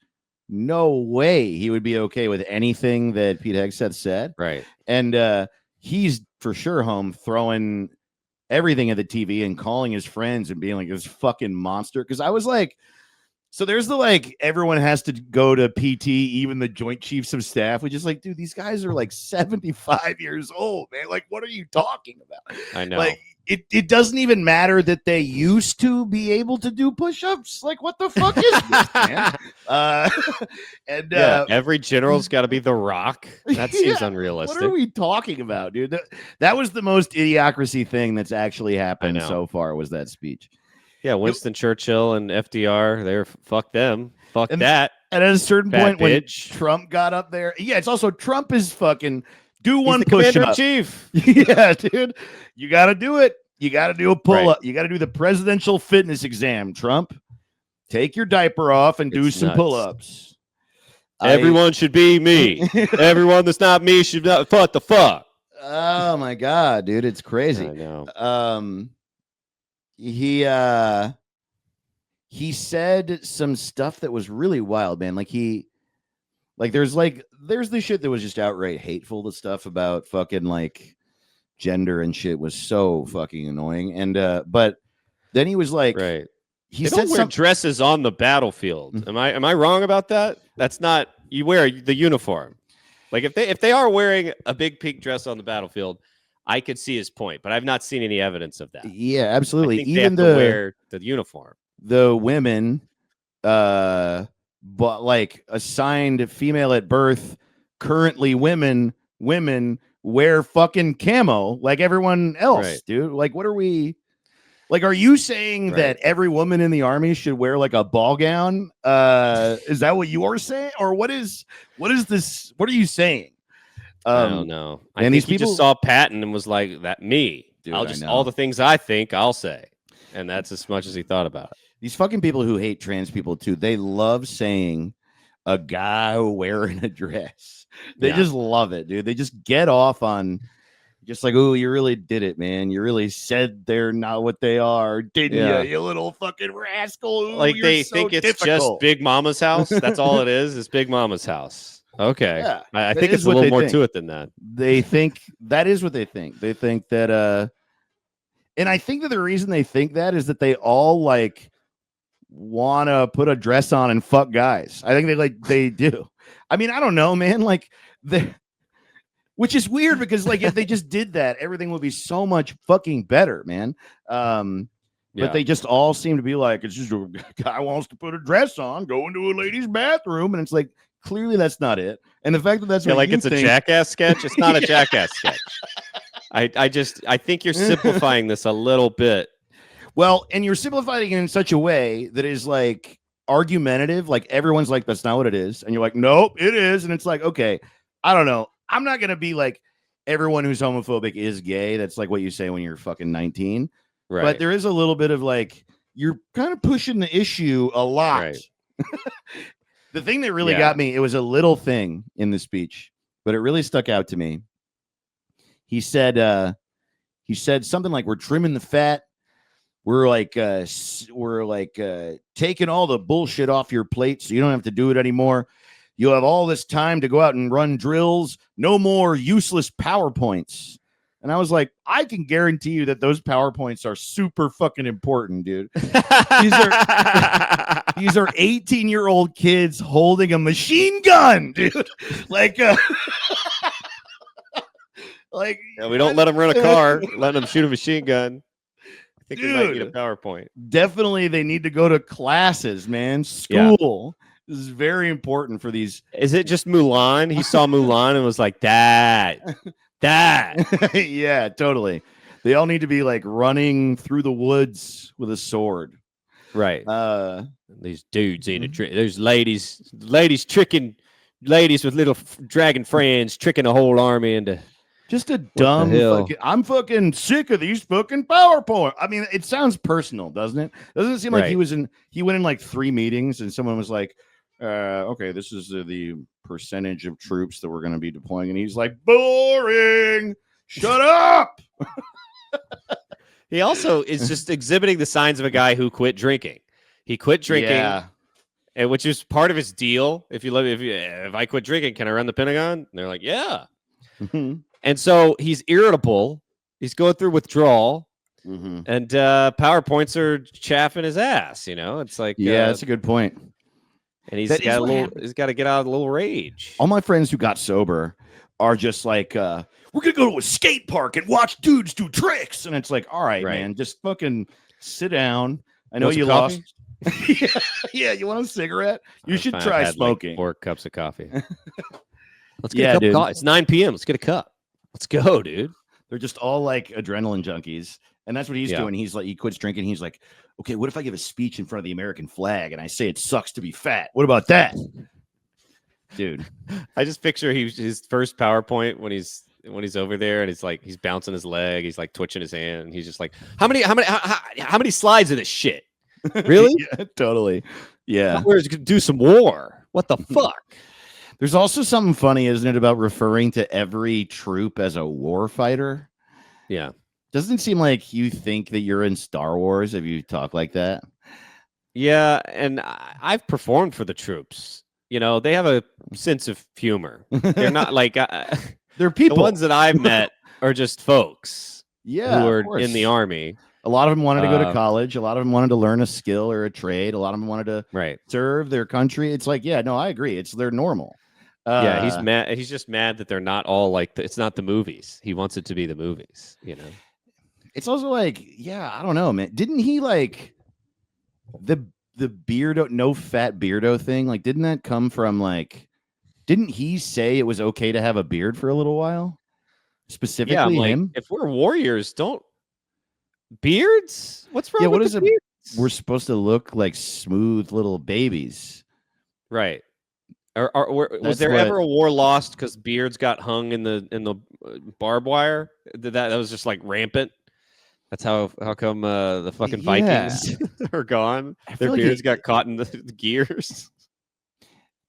no way he would be okay with anything that Pete Hegseth said. Right. And he's for sure home throwing everything at the TV and calling his friends and being like this fucking monster. Because I was like, so there's the like everyone has to go to PT, even the Joint Chiefs of Staff, which is like, dude, these guys are like 75 years old, man. Like, what are you talking about? I know. Like, it doesn't even matter that they used to be able to do push-ups. Like, what the fuck is this, man? Every general's got to be The Rock. That seems unrealistic. What are we talking about, dude? That was the most idiocracy thing that's actually happened so far, was that speech. Yeah, Winston Churchill and FDR, they're fuck them. Fuck that. And at a certain point when bitch. Trump got up there, it's also Trump is fucking do one push-up. Chief. Yeah, dude. You got to do it. You got to do a pull-up. You got to do the presidential fitness exam, Trump. Take your diaper off and do some pull-ups. Everyone should be me. Everyone that's not me should not. What the fuck? Oh, my God, dude. It's crazy. I know. He said some stuff that was really wild, man. There's the shit that was just outright hateful. The stuff about fucking like gender and shit was so fucking annoying. And but then he was like, he they said don't wear dresses on the battlefield. Am I wrong about that? That's not, you wear the uniform. Like if they are wearing a big pink dress on the battlefield, I could see his point, but I've not seen any evidence of that. Yeah, absolutely. I think even they have to wear the uniform. The women, but like assigned female at birth, currently women wear fucking camo like everyone else, dude. Like, what are we? Like, are you saying that every woman in the army should wear like a ball gown? Is that what you are saying, or what is this? What are you saying? I don't know. I think he just saw Patton and was like, "That me. Dude, I'll just all the things I think I'll say," and that's as much as he thought about it. These fucking people who hate trans people too, they love saying a guy wearing a dress. They just love it, dude. They just get off on just like, oh, you really did it, man. You really said they're not what they are, didn't you? You little fucking rascal. Ooh, like they think it's just Big Mama's house. That's all it is. It's Big Mama's house. Okay. Yeah, I think it's a little more to it than that. They think that is what they think. They think that and I think that the reason they think that is that they all like want to put a dress on and fuck guys. I think they do. I mean, I don't know, man. Like which is weird because like if they just did that, everything would be so much fucking better, man. But they just all seem to be like, it's just a guy wants to put a dress on, go into a lady's bathroom, and it's like clearly that's not it. And the fact that that's what like you it's think, a Jackass sketch. It's not a Jackass sketch. I think you're simplifying this a little bit. Well, and you're simplifying it in such a way that is like argumentative. Like everyone's like, that's not what it is. And you're like, nope, it is. And it's like, okay, I don't know. I'm not going to be like everyone who's homophobic is gay. That's like what you say when you're fucking 19. Right. But there is a little bit of like, you're kind of pushing the issue a lot. Right. The thing that really got me, it was a little thing in the speech, but it really stuck out to me. He said something like, we're trimming the fat. We're like taking all the bullshit off your plate so you don't have to do it anymore. You'll have all this time to go out and run drills. No more useless PowerPoints. And I was like, I can guarantee you that those PowerPoints are super fucking important, dude. These are 18-year-old kids holding a machine gun, dude. Like, like we don't let them run a car, let them shoot a machine gun. I think we might need a Dude, PowerPoint. definitely they need to go to classes, man. School. This is very important for these. Is it just Mulan? He saw Mulan and was like, that. Yeah, totally. They all need to be like running through the woods with a sword. Right. These dudes in a Mhm. trick. There's ladies tricking ladies with little dragon friends, tricking a whole army into. Just a dumb hell? fucking, I'm fucking sick of these fucking PowerPoint. I mean, it sounds personal, doesn't it? Doesn't it seem like Right. he went in like 3 meetings and someone was like, okay, this is the percentage of troops that we're going to be deploying. And he's like, boring. Shut up. He also is just exhibiting the signs of a guy who quit drinking. He quit drinking, Yeah. and which is part of his deal. If I quit drinking, can I run the Pentagon? And they're like, yeah. Mhm. And so he's irritable. He's going through withdrawal, Mhm. and PowerPoints are chaffing his ass. It's like, Yeah, that's a good point. and he's That is got what happens. he's got to get out of a little rage. All my friends who got sober are just like, we're gonna go to a skate park and watch dudes do tricks. And it's like, all right, Right. man, just fucking sit down. I know Want some you coffee? lost. Yeah, you want a cigarette? You should I've try had, smoking. Like 4 cups of coffee. Let's get Yeah, a cup dude. of coffee. It's 9 p.m. Let's get a cup. Let's go, dude. They're just all like adrenaline junkies. And that's what he's Yeah. doing. He's like, he quits drinking. He's like, okay, what if I give a speech in front of the American flag and I say it sucks to be fat? What about that? Dude. I just picture his first PowerPoint when he's over there and he's bouncing his leg, he's like twitching his hand, and he's just like, how many slides of this shit? Really? Yeah, totally. Yeah. We're just gonna do some war. What the fuck? There's also something funny, isn't it, about referring to every troop as a war fighter? Yeah. Doesn't it seem like you think that you're in Star Wars if you talk like that? Yeah, and I've performed for the troops. They have a sense of humor. They're not like They're people. The ones that I've met are just folks Yeah, who of are course. in the army. A lot of them wanted to go to college. A lot of them wanted to learn a skill or a trade. A lot of them wanted to serve their country. It's like, yeah, no, I agree. They're normal. Yeah, he's mad. He's just mad that they're not all like it's not the movies. He wants it to be the movies. It's also like, yeah, I don't know, man. Didn't he like the beardo, no fat beardo thing? Like, didn't that come from like? Didn't he say it was okay to have a beard for a little while? Specifically, yeah, I'm like, him. if we're warriors, don't beards. What's wrong? Yeah, what with is the it? beards? We're supposed to look like smooth little babies, right? Was there ever a war lost because beards got hung in the barbed wire? That was just like rampant. That's how come the fucking Vikings are gone? Their beards got caught in the gears.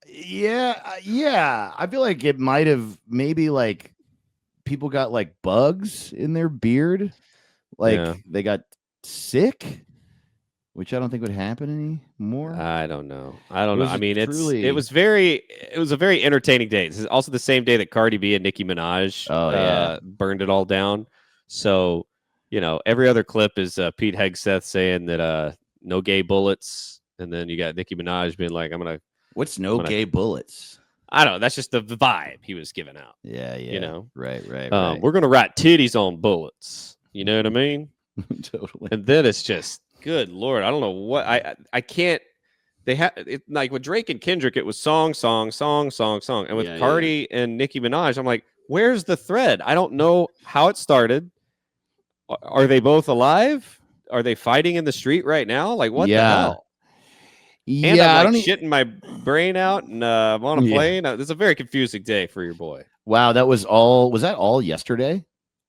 Yeah. I feel like it might have maybe like people got like bugs in their beard, like they got sick, which I don't think would happen anymore. I don't know. I mean, it was a very entertaining day. This is also the same day that Cardi B and Nicki Minaj burned it all down. So, every other clip is Pete Hegseth saying that no gay bullets, and then you got Nicki Minaj being like, What's gay bullets? I don't know. That's just the vibe he was giving out. Yeah. Right. We're gonna write titties on bullets. You know what I mean? Totally. And then it's just good Lord, I don't know what I can't. They have it like with Drake and Kendrick, it was song, song, song, song, song, and with Yeah, yeah. Cardi and Nicki Minaj, I'm like, where's the thread? I don't know how it started. Are they both alive? Are they fighting in the street right now? Like, what the Yeah. hell? And I'm I like don't shitting my brain out, and I'm on a Yeah. plane. It's a very confusing day for your boy. Wow, that was all. Was that all yesterday?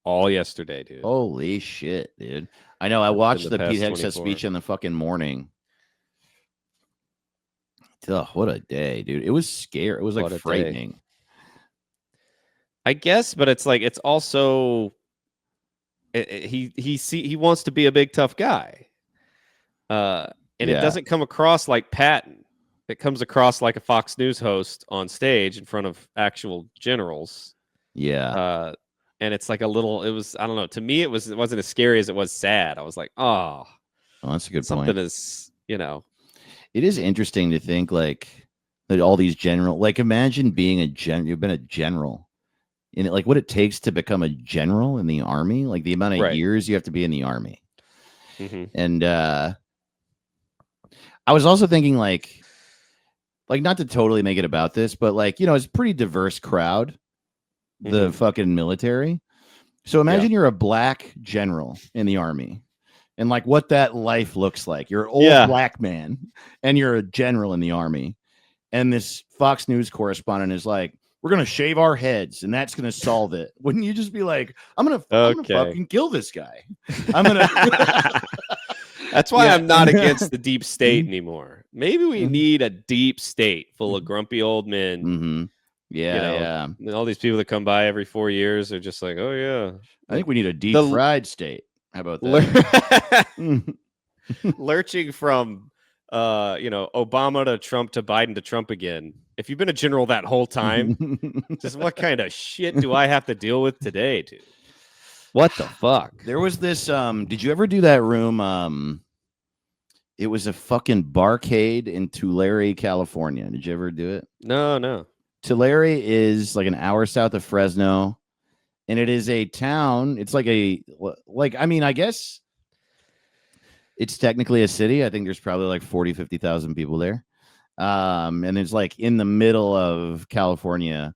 All yesterday, dude. Holy shit, dude! I know. I It's been watched the the Pete past Hegseth 24. speech in the fucking morning. Ugh, what a day, dude! It was scary. It was What like a day. frightening. I guess, but it's like it's also he wants to be a big tough guy, and it Yeah. doesn't come across like Patton. It comes across like a Fox News host on stage in front of actual generals. Yeah. And it's like a little. It was I don't know. To me, it wasn't as scary as it was sad. I was like, oh, Oh, that's a good something point. is It is interesting to think like that all these general, like imagine being you've been a general in it, like what it takes to become a general in the army, like the amount of right. years you have to be in the army. Mm-hmm. And I was also thinking like not to totally make it about this, but like, it's a pretty diverse crowd, the fucking military. So imagine you're a black general in the army and like what that life looks like. You're an old black man and you're a general in the army. And this Fox News correspondent is like, we're going to shave our heads and that's going to solve it. Wouldn't you just be like, I'm going to fucking kill this guy. I'm going to. That's why I'm not against the deep state anymore. Maybe we need a deep state full of grumpy old men. Mm-hmm. Yeah, And all these people that come by every 4 years are just like, oh yeah. I think we need a deep fried state. How about that? Lurching from Obama to Trump to Biden to Trump again. If you've been a general that whole time, just what kind of shit do I have to deal with today, dude? What the fuck? There was this did you ever do that room? It was a fucking barcade in Tulare, California. Did you ever do it? No. Tulare is like an hour south of Fresno, and it is a town. It's like I guess it's technically a city. I think there's probably like 50,000 people there. And it's like in the middle of California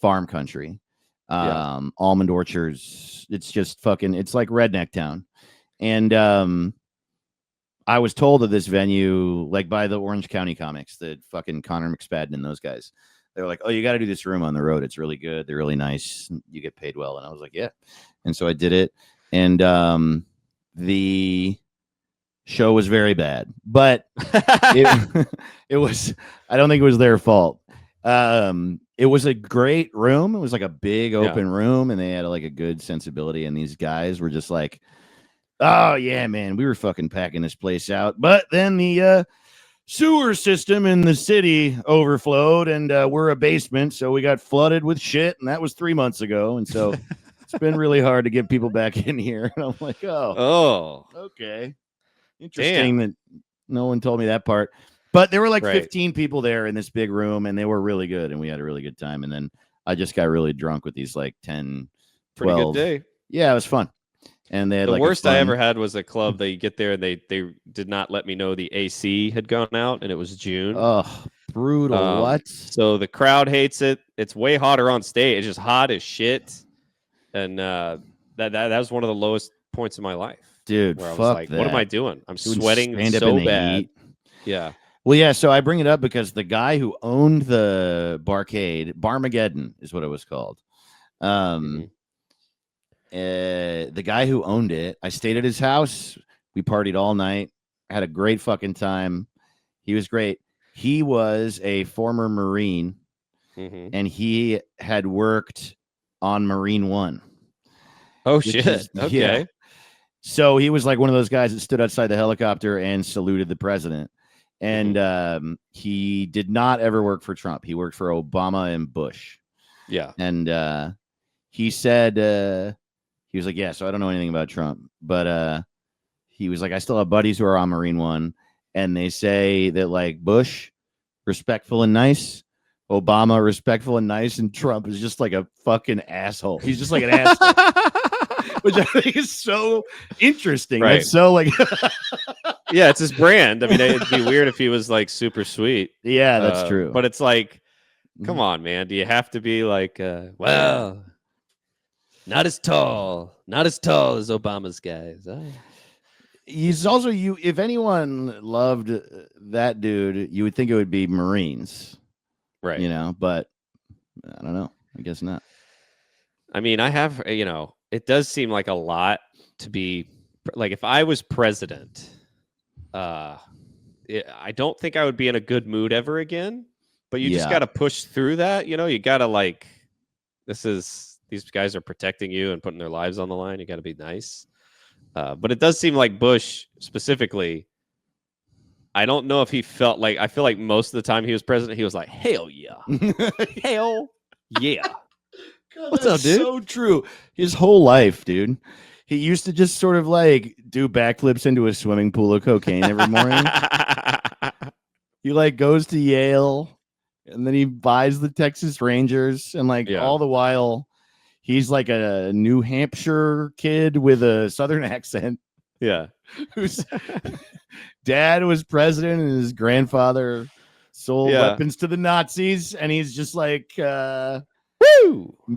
farm country. Almond orchards. It's just fucking, it's like redneck town. And I was told of this venue like by the Orange County Comics, the fucking Connor McSpadden and those guys. They were like, oh, you got to do this room on the road. It's really good. They're really nice. You get paid well. And I was like, yeah. And so I did it. And the show was very bad, but it was, I don't think it was their fault. It was a great room. It was like a big open room, and they had like a good sensibility. And these guys were just like, oh yeah, man, we were fucking packing this place out. But then the sewer system in the city overflowed, and we're a basement, so we got flooded with shit, and that was 3 months ago. And so it's been really hard to get people back in here. And I'm like, oh, okay, interesting that no one told me that part. But there were like 15 people there in this big room, and they were really good, and we had a really good time. And then I just got really drunk with these like 10, 12. Pretty good day. Yeah, it was fun. And they had the worst I ever had was a club that you get there and they did not let me know the AC had gone out, and it was June. Oh, brutal. What? So the crowd hates it. It's way hotter on stage. It's just hot as shit. And that was one of the lowest points in my life. Dude, where I fuck was like, that. what am I doing? I'm Doing sweating stand-up so in the bad. heat. Yeah. Well, yeah, so I bring it up because the guy who owned the barcade, Barmageddon is what it was called. The guy who owned it, I stayed at his house. We partied all night, had a great fucking time. He was great. He was a former Marine, and he had worked on Marine One. Oh, shit. Okay. Yeah. So he was like one of those guys that stood outside the helicopter and saluted the president. And he did not ever work for Trump. He worked for Obama and Bush. Yeah. And he said, he was like, yeah, so I don't know anything about Trump. But he was like, I still have buddies who are on Marine One. And they say that like Bush, respectful and nice. Obama, respectful and nice. And Trump is just like a fucking asshole. He's just like an asshole. which I think is so interesting. Right. That's so like, Yeah, it's his brand. I mean, it'd be weird if he was like super sweet. yeah, that's true. But it's like, come Mhm. on, man. Do you have to be like, well, not as tall as Obama's guys? He's also if anyone loved that dude, you would think it would be Marines, Right. you know, but I don't know. I guess not. I mean, I have, it does seem like a lot to be like, if I was president, I don't think I would be in a good mood ever again, but you just Yeah. got to push through that. You got to like, these guys are protecting you and putting their lives on the line. You got to be nice. But it does seem like Bush specifically, I don't know if he felt like, I feel like most of the time he was president, he was like, hell yeah. Hell yeah. God, What's up, dude? So true. His whole life, dude. He used to just sort of like do backflips into a swimming pool of cocaine every morning. He like goes to Yale, and then he buys the Texas Rangers, and like all the while, he's like a New Hampshire kid with a Southern accent. Yeah. Whose dad was president, and his grandfather sold weapons to the Nazis, and he's just like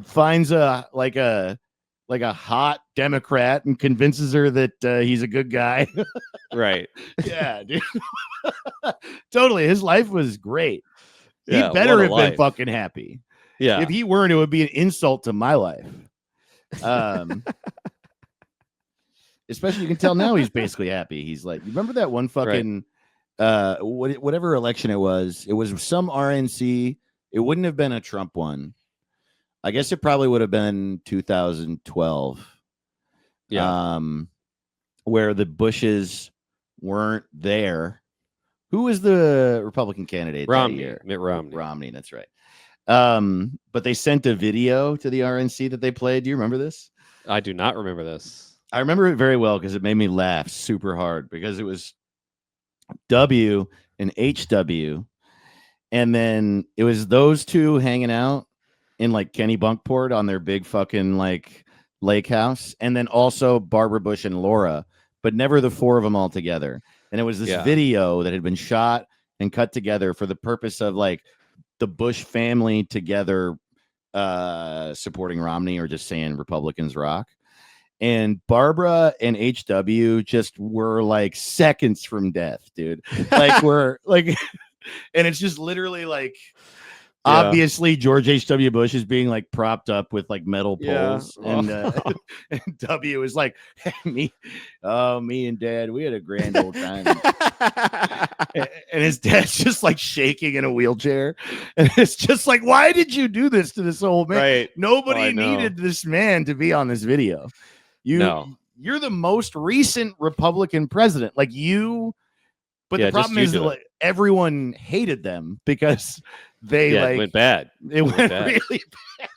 finds a hot Democrat and convinces her that he's a good guy. Right. Yeah, dude. Totally. His life was great. Yeah, He better what a have life. been fucking happy. Yeah. If he weren't, it would be an insult to my life. Especially, you can tell now he's basically happy. He's like, you remember that one fucking whatever election it was some RNC. It wouldn't have been a Trump one. I guess it probably would have been 2012. Yeah. Where the Bushes weren't there. Who was the Republican candidate that year? Mitt Romney. Romney, that's right. But they sent a video to the RNC that they played. Do you remember this? I do not remember this. I remember it very well because it made me laugh super hard because it was W and HW. And then it was those two hanging out in like Kenny Bunkport on their big fucking like lake house. And then also Barbara Bush and Laura, but never the four of them all together. And it was this video that had been shot and cut together for the purpose of like the Bush family together supporting Romney or just saying Republicans rock. And Barbara and HW just were like seconds from death, dude. Like we're like, and it's just literally like, obviously George H.W. Bush is being like propped up with like metal poles, and W is like, hey, me and Dad, we had a grand old time. And his dad's just like shaking in a wheelchair, and it's just like, why did you do this to this old man? Right. Nobody needed this man to be on this video. You're the most recent Republican president, like you. But the problem is that like, everyone hated them because they like went bad. It went bad. Really bad.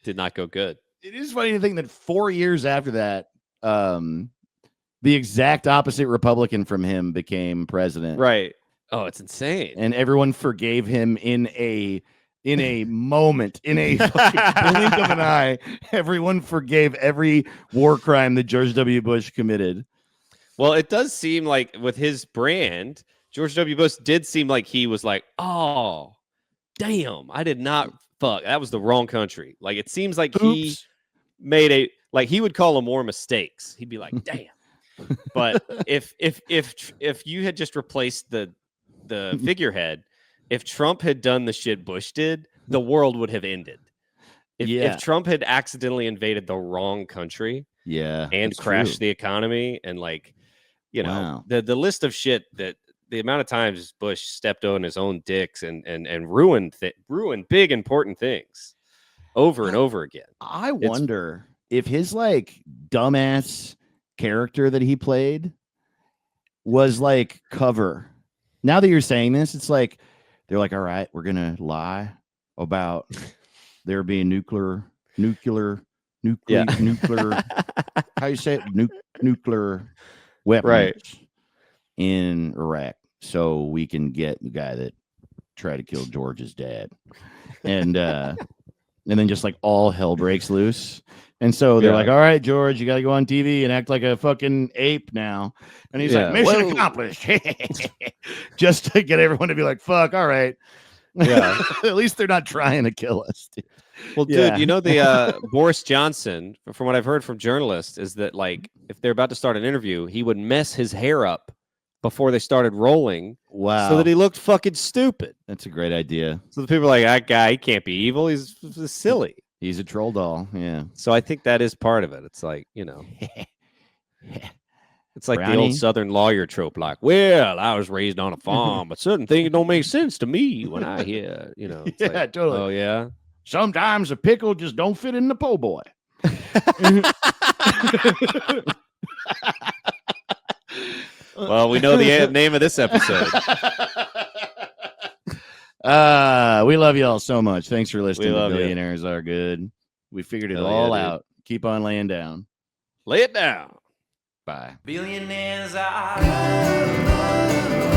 Did not go good. It is funny to think that 4 years after that, the exact opposite Republican from him became president. Right. Oh, it's insane. And everyone forgave him in a moment, in a fucking blink of an eye. Everyone forgave every war crime that George W. Bush committed. Well, it does seem like with his brand, George W. Bush did seem like he was like, oh, damn, I did not fuck. That was the wrong country. Like, it seems like he made he would call them more mistakes. He'd be like, damn. But if you had just replaced the figurehead, if Trump had done the shit Bush did, the world would have ended. If Trump had accidentally invaded the wrong country, and crashed the economy, and like, the list of shit that the amount of times Bush stepped on his own dicks and ruined big important things over and over again. I wonder if his like dumbass character that he played was like cover. Now that you're saying this, it's like they're like, all right, we're gonna lie about there being nuclear how you say it, nuclear weapons in Iraq, so we can get the guy that tried to kill George's dad. And and then just like all hell breaks loose. And so they're Yeah. like, all right, George, you got to go on TV and act like a fucking ape now. And he's Yeah, like, mission well- accomplished. Just to get everyone to be like, fuck, all right. Yeah. At least they're not trying to kill us. Dude. Well, Yeah. dude, you know the Boris Johnson, from what I've heard from journalists, is that like if they're about to start an interview, he would mess his hair up before they started rolling, Wow. so that he looked fucking stupid. That's a great idea. So the people are like, that guy, he can't be evil. He's silly. He's a troll doll. Yeah. So I think that is part of it. It's like, you know, it's like the Brownie? old Southern lawyer trope, like, well, I was raised on a farm, but certain things don't make sense to me when I hear, you know. It's Yeah, like, totally. oh, yeah. Sometimes a pickle just don't fit in the po' boy. Well, we know the name of this episode. We love y'all so much. Thanks for listening to love you. Billionaires Are Good. We figured it Hell yeah, all dude. out. Keep on laying down. Lay it down. Bye. Billionaires are good.